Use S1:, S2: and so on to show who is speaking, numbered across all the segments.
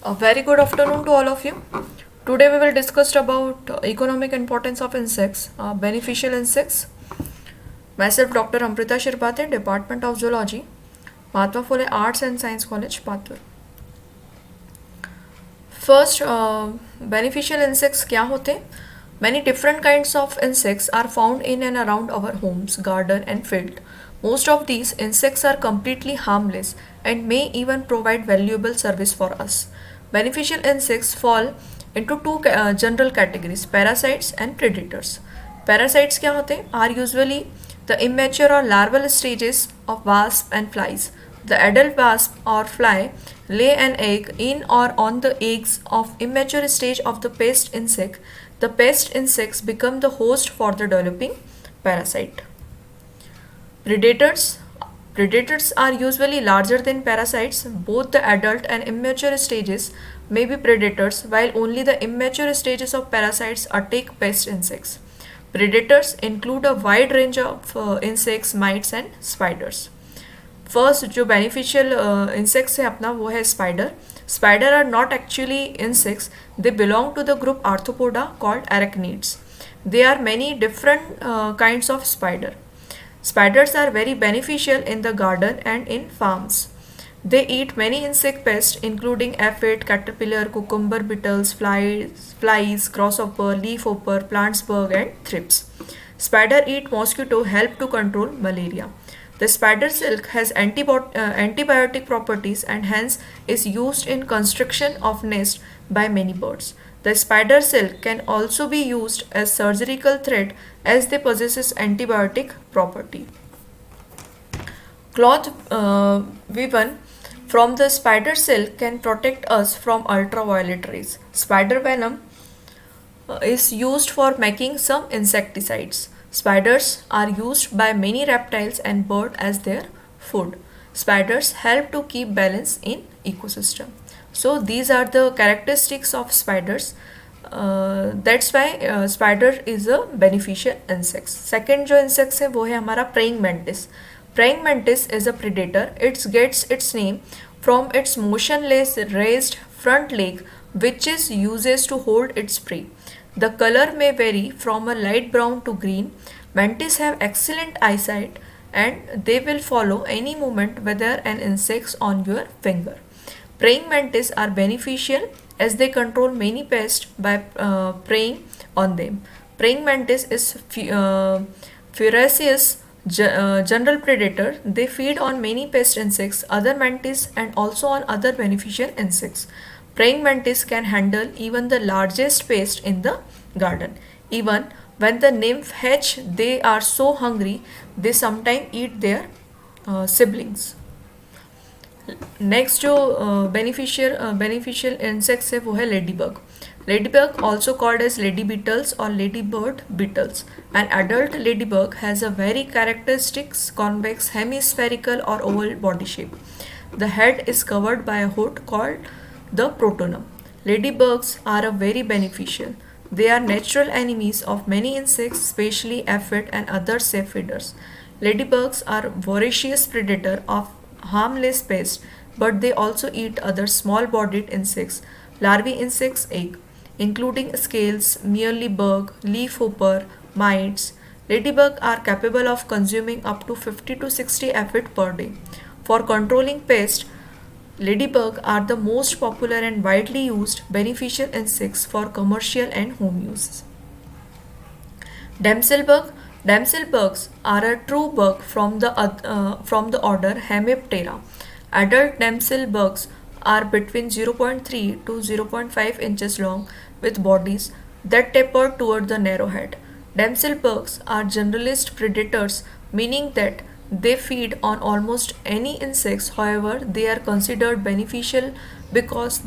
S1: A very good afternoon to all of you. Today we will discuss about economic importance of insects, beneficial insects. Myself, Dr. Amrita Shirpate, Department of Zoology, Mahatma Phule Arts and Science College, Patur. First, beneficial insects क्या होते? Many different kinds of insects are found in and around our homes, garden and field. Most of these insects are completely harmless and may even provide valuable service for us. Beneficial insects fall into two general categories, parasites and predators. Parasites क्या होते? Are usually the immature or larval stages of wasps and flies. The adult wasp or fly lay an egg in or on the eggs of immature stage of the pest insect. The pest insects become the host for the developing parasite. Predators Predators are usually larger than parasites. Both the adult and immature stages may be predators, while only the immature stages of parasites attack pest insects. Predators include a wide range of insects, mites and spiders. First जो beneficial insects है अपना वो है spider. Spider are not actually insects, they belong to the group arthropoda called arachnids. They are many different kinds of spider. Spiders are very beneficial in the garden and in farms. They eat many insect pests including aphid, caterpillar, cucumber beetles, flies, grasshopper, leafhopper, plants bug and thrips. Spider eat mosquito help to control malaria. The spider silk has antibiotic properties and hence is used in construction of nest by many birds. The spider silk can also be used as surgical thread as they possesses antibiotic property. Cloth woven from the spider silk can protect us from ultraviolet rays. Spider venom is used for making some insecticides. Spiders are used by many reptiles and birds as their food. Spiders help to keep balance in ecosystem. So these are the characteristics of spiders. That's why spider is a beneficial insect. Second जो insects है वो है हमारा praying mantis. Praying mantis is a predator. It gets its name from its motionless raised front leg which is uses to hold its prey. The color may vary from a light brown to green. Mantis have excellent eyesight and they will follow any movement whether an insect on your finger. Praying mantis are beneficial as they control many pests by preying on them. Praying mantis is ferocious general predator. They feed on many pest insects, other mantis and also on other beneficial insects. Praying mantis can handle even the largest pest in the garden. Even when the nymph hatch, they are so hungry they sometimes eat their siblings. Next जो beneficial insects है वो है lady bug. Ladybug, also called as lady beetles or ladybird beetles. An adult ladybug has a very characteristic convex hemispherical or oval body shape. The head is covered by a hood called the protonum. Ladybugs are a very beneficial. They are natural enemies of many insects, especially aphid and other safe feeders. Ladybugs are voracious predator of harmless pests, but they also eat other small-bodied insects, larvae insects, egg, including scales, mealybug, leafhopper, mites. Ladybug are capable of consuming up to 50 to 60 aphid per day. For controlling pests, ladybug are the most popular and widely used beneficial insects for commercial and home use. Damselbug. Damselbugs are a true bug from the order Hemiptera. Adult damselbugs are between 0.3 to 0.5 inches long with bodies that taper toward the narrow head. Damselbugs are generalist predators, meaning that they feed on almost any insects. However, they are considered beneficial because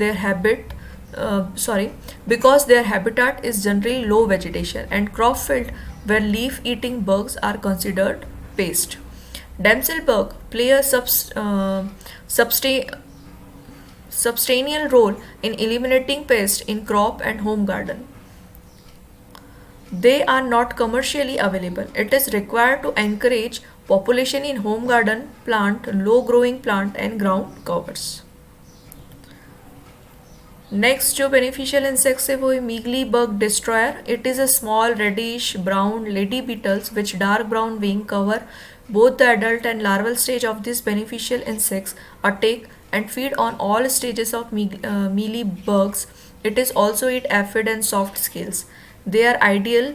S1: because their habitat is generally low vegetation and crop filled where leaf eating bugs are considered pest. Damselbug play a substantial role in eliminating pests in crop and home garden. They are not commercially available. It is required to encourage population in home garden, plant, low growing plant and ground covers. Next जो beneficial insects है वो है mealy bug destroyer. It is a small reddish brown lady beetles which dark brown wing cover both the adult and larval stage of these beneficial insects take and feed on all stages of mealy bugs. It is also eat aphid and soft scales. They are ideal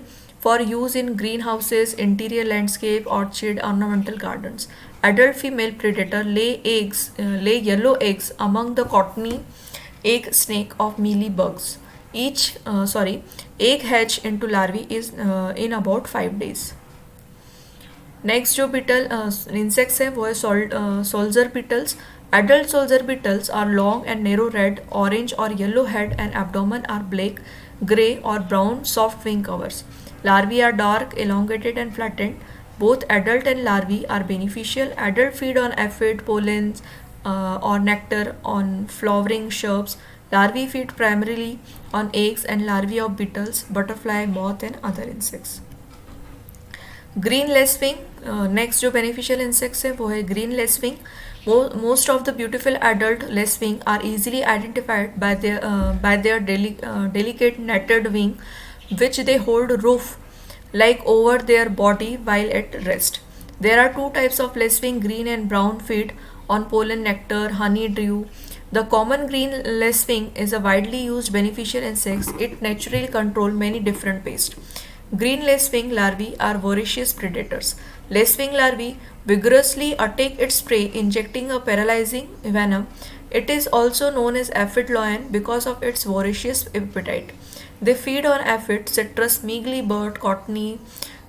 S1: for use in greenhouses, interior landscape, orchard, ornamental gardens. Adult female predator lay yellow eggs among the cottony egg snake of mealy bugs. Egg hatch into larvae is in about 5 days. Next जो beetle insects है वो है soldier beetles. Adult soldier beetles are long and narrow red orange or yellow head and abdomen are black grey or brown soft wing covers. Larvae are dark, elongated and flattened. Both adult and larvae are beneficial. Adult feed on aphid, pollens or nectar on flowering shrubs. Larvae feed primarily on eggs and larvae of beetles, butterfly, moth and other insects. Green lacewing. Next जो beneficial insects है वो है green lacewing. Most of the beautiful adult lacewing are easily identified by their delicate netted wing which they hold roof like over their body while at rest. There are two types of lacewing, green and brown, feed on pollen, nectar, honey, dew. The common green lacewing is a widely used beneficial insect. It naturally controls many different pests. Green lacewing larvae are voracious predators. Lacewing larvae vigorously attack its prey, injecting a paralyzing venom. It is also known as aphid lion because of its voracious appetite. They feed on aphid, citrus, mealy bird, cottony,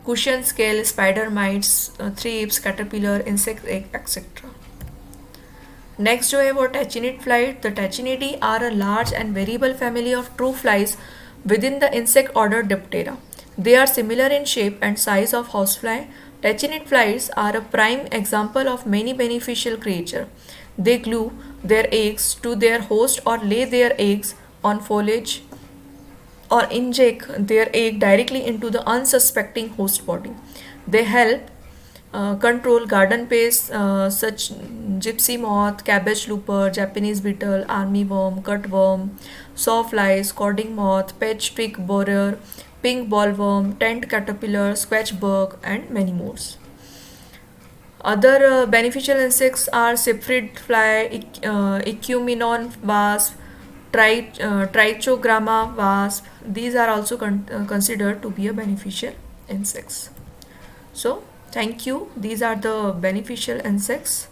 S1: cushion scale, spider mites, thrips, caterpillar, insect egg, etc. Next जो है वो tachinid fly. The Tachinidae are a large and variable family of true flies within the insect order Diptera. They are similar in shape and size of housefly. Tachinid flies are a prime example of many beneficial creatures. They glue their eggs to their host or lay their eggs on foliage or inject their egg directly into the unsuspecting host body. They help control garden pests such gypsy moth, cabbage looper, Japanese beetle, armyworm, cutworm, sawflies, cording moth, patch twig borer, pink bollworm, tent caterpillar, squash bug, and many more. Other beneficial insects are cyprid fly, Ecumenon wasp, Trichogramma wasp. These are also considered to be a beneficial insects. So, thank you. These are the beneficial insects.